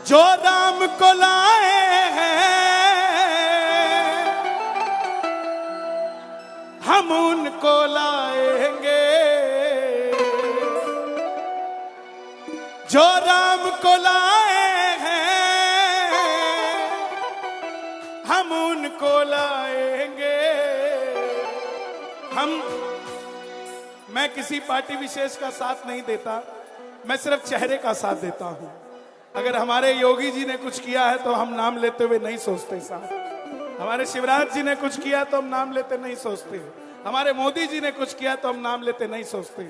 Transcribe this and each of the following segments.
जो राम को लाए हैं हम उनको लाएंगे, जो राम को लाए हैं हम उनको लाएंगे। मैं किसी पार्टी विशेष का साथ नहीं देता, मैं सिर्फ चेहरे का साथ देता हूं। अगर हमारे योगी जी ने कुछ किया है तो हम नाम लेते हुए नहीं सोचते साहब। हमारे शिवराज जी ने कुछ किया तो हम नाम लेते नहीं सोचते। हमारे मोदी जी ने कुछ किया तो हम नाम लेते नहीं सोचते।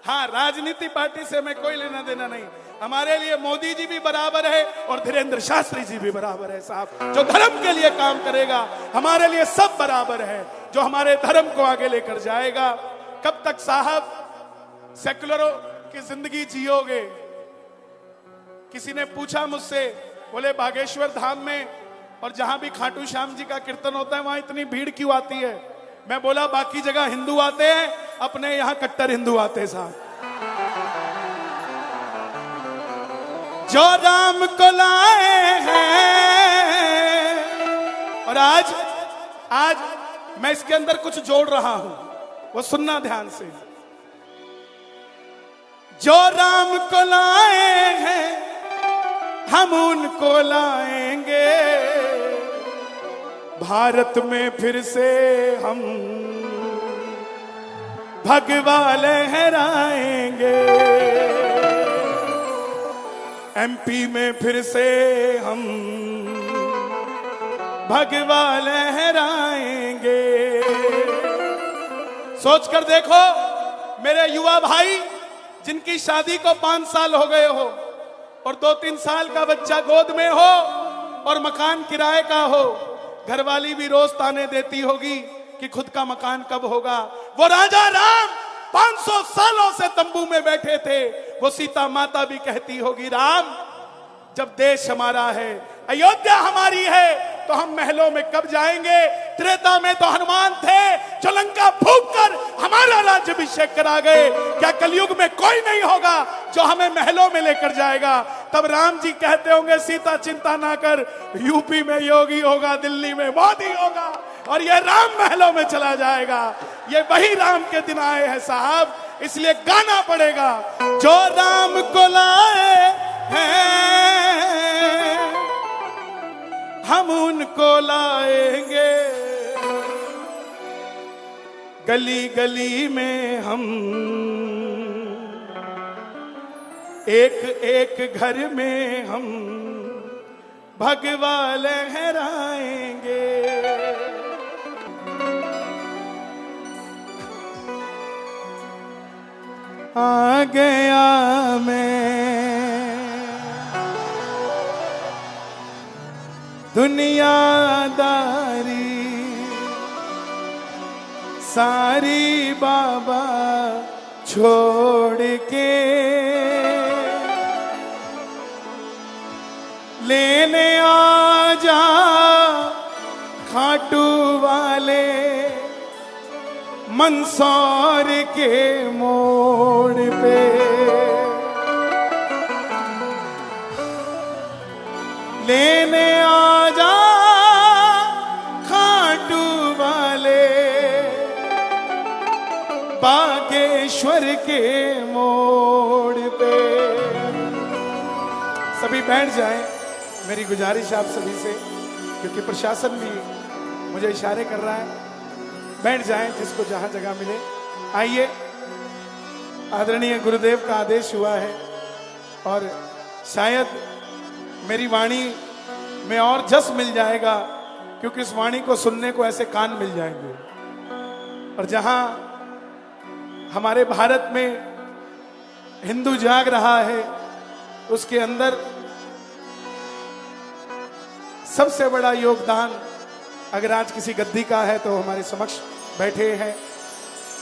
हाँ, राजनीति पार्टी से हमें कोई लेना देना नहीं। हमारे लिए मोदी जी भी बराबर है और धीरेन्द्र शास्त्री जी भी बराबर है साहब। जो धर्म के लिए काम करेगा हमारे लिए सब बराबर है, जो हमारे धर्म को आगे लेकर जाएगा। कब तक साहब सेकुलरों की जिंदगी जियोगे? किसी ने पूछा मुझसे, बोले बागेश्वर धाम में और जहां भी खाटू श्याम जी का कीर्तन होता है वहां इतनी भीड़ क्यों आती है? मैं बोला बाकी जगह हिंदू आते हैं, अपने यहां कट्टर हिंदू आते हैं साहब। जो राम को लाए हैं, और आज मैं इसके अंदर कुछ जोड़ रहा हूं, वो सुनना ध्यान से। जो राम को लाए हैं हम उनको लाएंगे, भारत में फिर से हम भगवा लहराएंगे, एमपी में फिर से हम भगवा लहराएंगे। सोचकर देखो मेरे युवा भाई जिनकी शादी को 5 साल हो गए हो और 2-3 साल का बच्चा गोद में हो और मकान किराए का हो, घरवाली भी रोज ताने देती होगी कि खुद का मकान कब होगा। वो राजा राम 500 सालों से तंबू में बैठे थे, वो सीता माता भी कहती होगी राम जब देश हमारा है, अयोध्या हमारी है, तो हम महलों में कब जाएंगे? त्रेता में तो हनुमान थे जो लंका फूंक कर हमारा राज्याभिषेक करा गए। क्या कलयुग में कोई नहीं होगा जो हमें महलों में लेकर जाएगा? तब राम जी कहते होंगे सीता चिंता ना कर, यूपी में योगी होगा, दिल्ली में मोदी होगा और यह राम महलों में चला जाएगा। ये वही राम के दिन आए हैं साहब, इसलिए गाना पड़ेगा। जो राम को लाए हैं हम उनको लाएंगे, गली गली में हम एक एक घर में हम भगवा लहराएंगे। आ गया मैं दुनियादारी सारी बाबा छोड़ के, लेने आ जा खाटू वाले मंदसौर के मोड़ पे। लेने आ जा खाटू वाले बागेश्वर के मोड़ पे। सभी बैठ जाएं, मेरी गुजारिश आप सभी से, क्योंकि प्रशासन भी मुझे इशारे कर रहा है। बैठ जाएं जिसको जहां जगह मिले। आइए, आदरणीय गुरुदेव का आदेश हुआ है और शायद मेरी वाणी में और जस मिल जाएगा, क्योंकि इस वाणी को सुनने को ऐसे कान मिल जाएंगे। और जहां हमारे भारत में हिंदू जाग रहा है, उसके अंदर सबसे बड़ा योगदान अगर आज किसी गद्दी का है तो हमारे समक्ष बैठे हैं।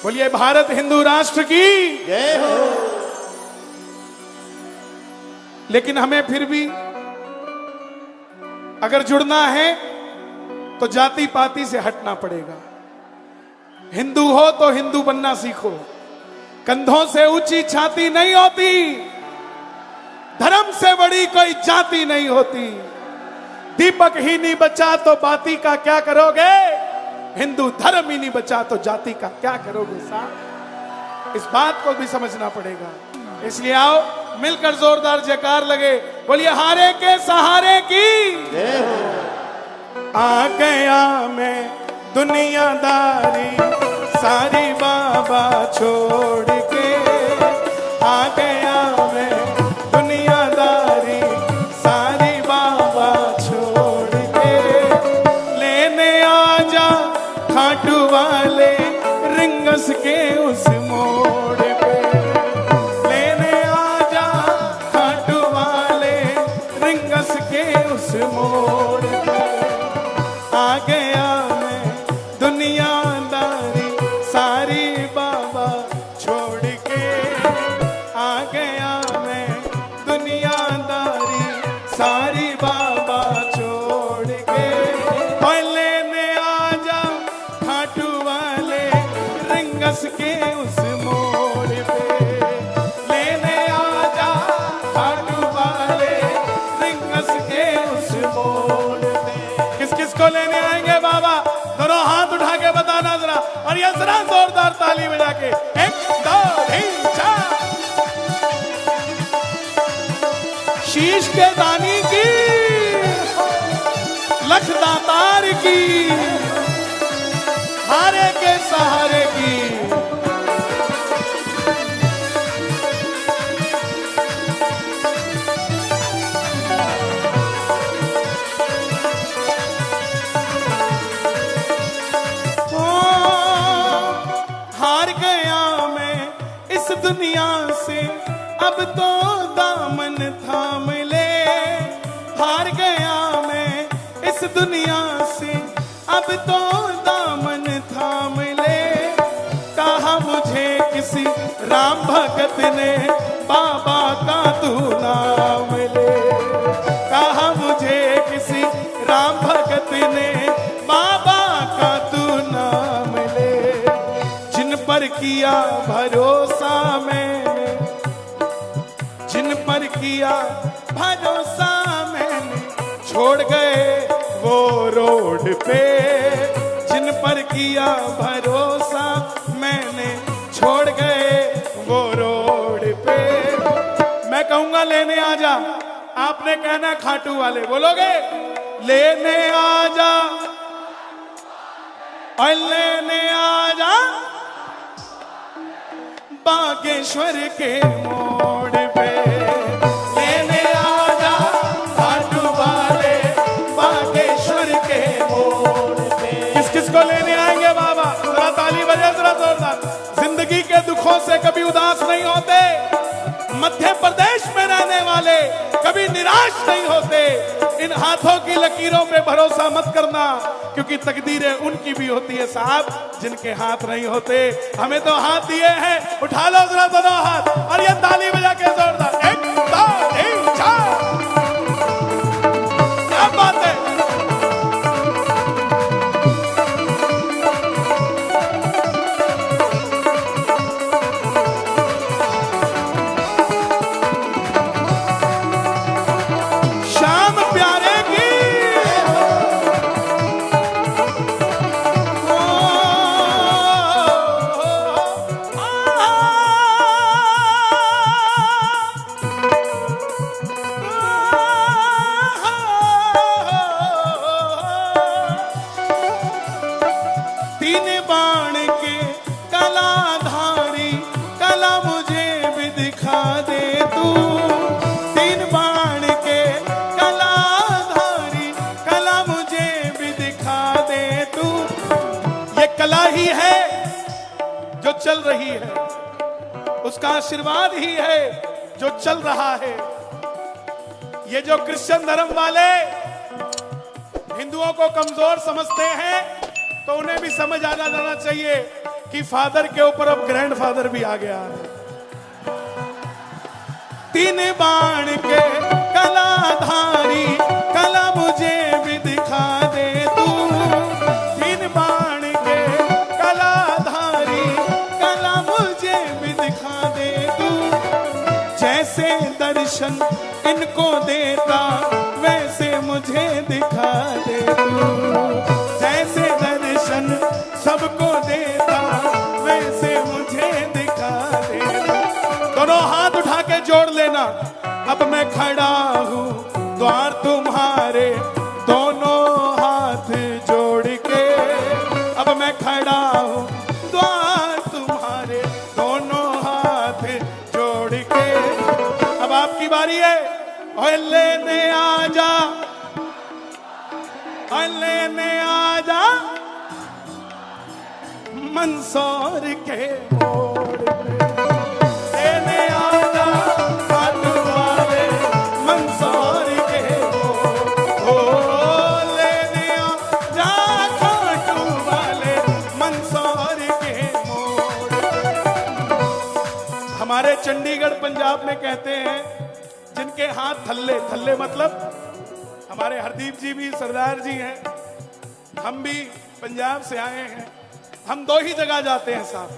बोलिए भारत हिंदू राष्ट्र की जय हो। लेकिन हमें फिर भी अगर जुड़ना है तो जाति पाति से हटना पड़ेगा। हिंदू हो तो हिंदू बनना सीखो। कंधों से ऊंची छाती नहीं होती, धर्म से बड़ी कोई जाति नहीं होती। दीपक ही नहीं बचा तो बाती का क्या करोगे? हिंदू धर्म ही नहीं बचा तो जाति का क्या करोगे साहब? इस बात को भी समझना पड़ेगा। इसलिए आओ मिलकर जोरदार जयकार लगे, बोलिए हारे के सहारे की। आ गया मैं दुनियादारी सारी बाबा छोड़ के, आ गया मैं दुनियादारी सारी बाबा छोड़ के, लेने आजा खाटू वाले रिंगस के उस मोड़ पे, लेने आजा खाटू वाले रिंगस के उस मोड़ पे, आ गया मैं दुनियादारी सारी बाबा छोड़ के, आ गया मैं दुनियादारी सारी बाबा छोड़ के, और लेने आजा खाटू वाले रिंगस के उस मोड़ पे, लेने आजा खाटू वाले रिंगस के उस मोड़ पे। किस किस को लेने आएंगे बाबा? दोनों हाथ उठा के बताना जरा, और ये जरा जोरदार ताली बजा के। 1 2 3 4। शीश के दानी की, लख दातार की, हारे के सहारे की। हार गया मैं इस दुनिया से, अब तो दामन थाम ले, हार गया मैं इस दुनिया से, अब तो दामन थाम ले, कहा मुझे किसी राम भगत ने बाबा का तू नाम ले, कहा मुझे किसी राम भगत ने बाबा का तू नाम ले, जिन पर किया भरोसा मैंने, जिन पर किया भरोसा मैंने, छोड़ गए वो रोड पे, जिन पर किया भरोसा मैंने, छोड़ गए वो रोड पे। मैं कहूंगा लेने आजा, आपने कहना खाटू वाले, बोलोगे? लेने आजा और लेने आजा बागेश्वर के मोड़ पे, लेने आजा खाटू वाले बागेश्वर के मोड़ पे। किस किस को लेने आएंगे बाबा? जरा ताली बजे जरा जोरदार। जिंदगी के दुखों से कभी उदास नहीं होते, मध्य प्रदेश में रहने वाले कभी निराश नहीं होते। इन हाथों की लकीरों पे भरोसा मत करना, क्योंकि तकदीरें उनकी भी होती है साहब जिनके हाथ नहीं होते। हमें तो हाथ दिए हैं, उठा लो जरा दोनों हाथ और ये ताली बजा के जोरदार। 1 2 3 4। क्या बात है? शाम प्यारे की, तीन बाण के कलाधारी कला मुझे भी दिखा दे तू, तीन बाण के कलाधारी कला मुझे भी दिखा दे तू। ये कला ही है जो चल रही है, उसका आशीर्वाद ही है जो चल रहा है। ये जो क्रिश्चियन धर्म वाले हिंदुओं को कमजोर समझते हैं, तो उन्हें भी समझ आ जाना चाहिए कि फादर के ऊपर अब ग्रैंडफादर भी आ गया है। तीन बाण के कलाधारी कला मुझे भी दिखा दे तू, तीन बाण के कलाधारी कला मुझे भी दिखा दे तू। जैसे दर्शन लेना। अब मैं खड़ा हूँ द्वार तुम्हारे दोनों हाथ जोड़ के, अब मैं खड़ा हूँ द्वार तुम्हारे दोनों हाथ जोड़ के। अब आपकी बारी है, और लेने आजा, और लेने आजा मंदसौर के मोड़ पे, लेने आजा खाटू वाले मंदसौर के मोड़, लेने आजा खाटू वाले मंदसौर के मोड़। हमारे चंडीगढ़ पंजाब में कहते हैं जिनके हाथ थल्ले, थल्ले मतलब हमारे हरदीप जी भी सरदार जी हैं, हम भी पंजाब से आए हैं। हम दो ही जगह जाते हैं साहब,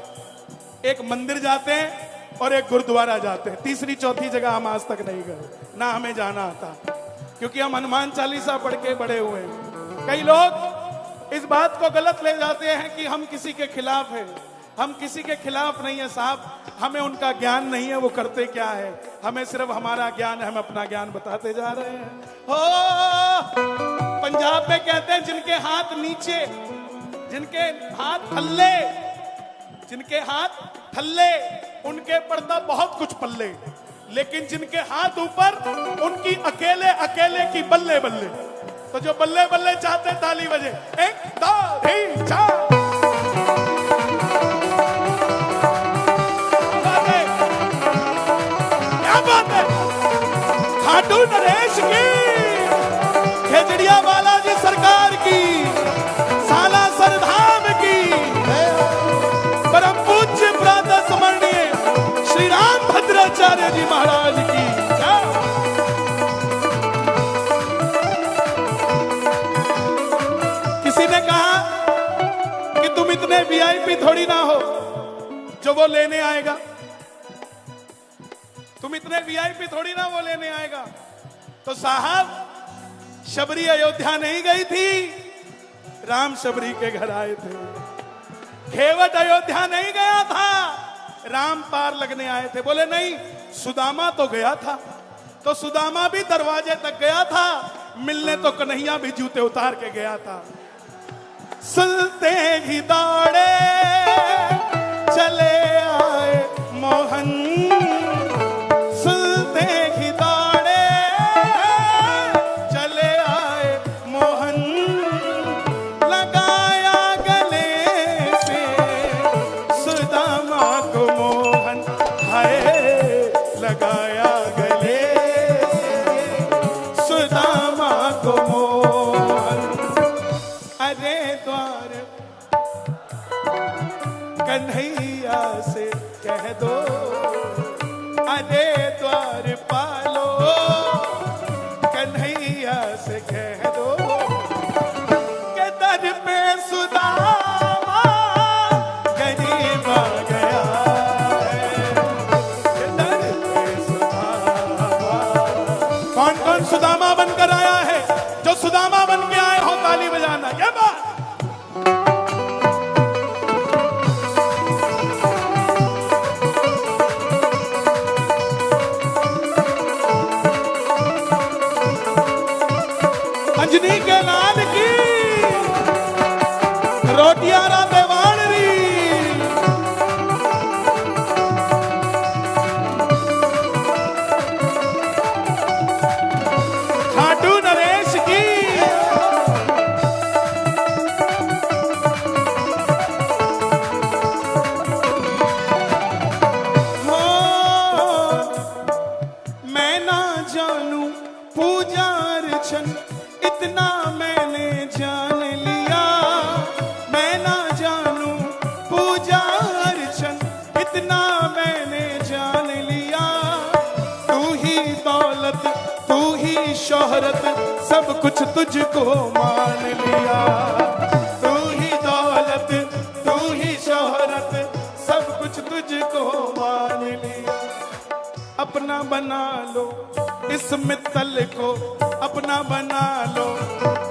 एक मंदिर जाते हैं और एक गुरुद्वारा जाते हैं। तीसरी चौथी जगह हम आज तक नहीं गए, ना हमें जाना आता, क्योंकि हम हनुमान चालीसा पढ़ के बड़े हुए हैं। कई लोग इस बात को गलत ले जाते हैं कि हम किसी के खिलाफ हैं। हम किसी के खिलाफ नहीं है साहब, हमें उनका ज्ञान नहीं है वो करते क्या है, हमें सिर्फ हमारा ज्ञान है, हम अपना ज्ञान बताते जा रहे हैं। हो पंजाब में कहते हैं जिनके हाथ नीचे, जिनके हाथ थल्ले, जिनके हाथ थल्ले उनके पड़ता बहुत कुछ पल्ले, लेकिन जिनके हाथ ऊपर उनकी अकेले अकेले की बल्ले बल्ले। तो जो बल्ले बल्ले चाहते ताली बजे, 1 2 3 4। क्या बात है, खाटू नरेश की, खेजड़िया बालाजी सरकार की, सालासर धाम की, परम पूज्य प्रातः स्मरणीय श्री राम भद्राचार्य जी महाराज की। किसी ने कहा कि तुम इतने वीआईपी थोड़ी ना हो जो वो लेने आएगा, तुम इतने वीआईपी थोड़ी ना वो लेने आएगा। तो साहब शबरी अयोध्या नहीं गई थी, राम शबरी के घर आए थे। खेवट अयोध्या नहीं गया था, राम पार लगने आए थे। बोले नहीं, सुदामा तो गया था, तो सुदामा भी दरवाजे तक गया था, मिलने तो कन्हैया भी जूते उतार के गया था। सुनते ही दौड़े चले आए मोहन, सुनते ही दौड़े चले आए मोहन, लगाया गले से सुदामा को मोहन, हाय लगाया गले से सुदामा को मोहन। अरे द्वार कन्हैया से कह दो, अरे द्वार पालो कन्हैया से कह दो, के दर पे सुदामा गरीब आ गया है, के दर पे सुदामा। कौन कौन सुदामा बनकर आया है? जो सुदामा बन के आए हो ताली बजाना। ये बात अंजनी के लाल की, रोटियारा देवानरी, खाटू नरेश की, मैं ना जानू पूजा अर्चन इतना मैंने जान लिया, मैं ना जानू पूजा अर्चन इतना मैंने जान लिया। तू ही दौलत तू ही शोहरत सब कुछ तुझको मान लिया, तू ही दौलत तू ही शोहरत सब कुछ तुझको मान लिया। अपना बना लो इस मित्तल को, अपना बना लो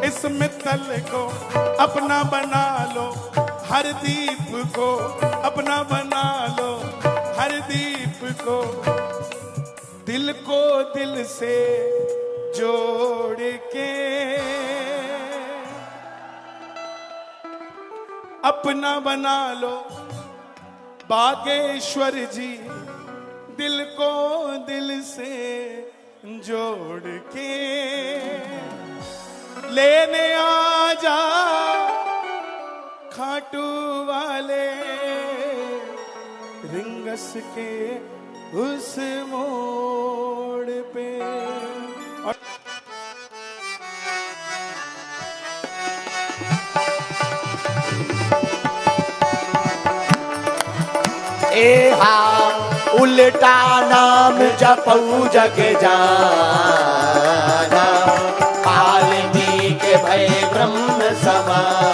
इस मित्तल को, अपना बना लो हर दीप को, अपना बना लो हर दीप को। दिल को दिल से जोड़ के अपना बना लो बागेश्वर जी, दिल को दिल से जोड़ के लेने आ जा खाटू वाले रिंगस के उस मोड़ पे। एहा उल्टा नाम जपऊ जग जाना, वाल्मीकि भय ब्रह्म समान।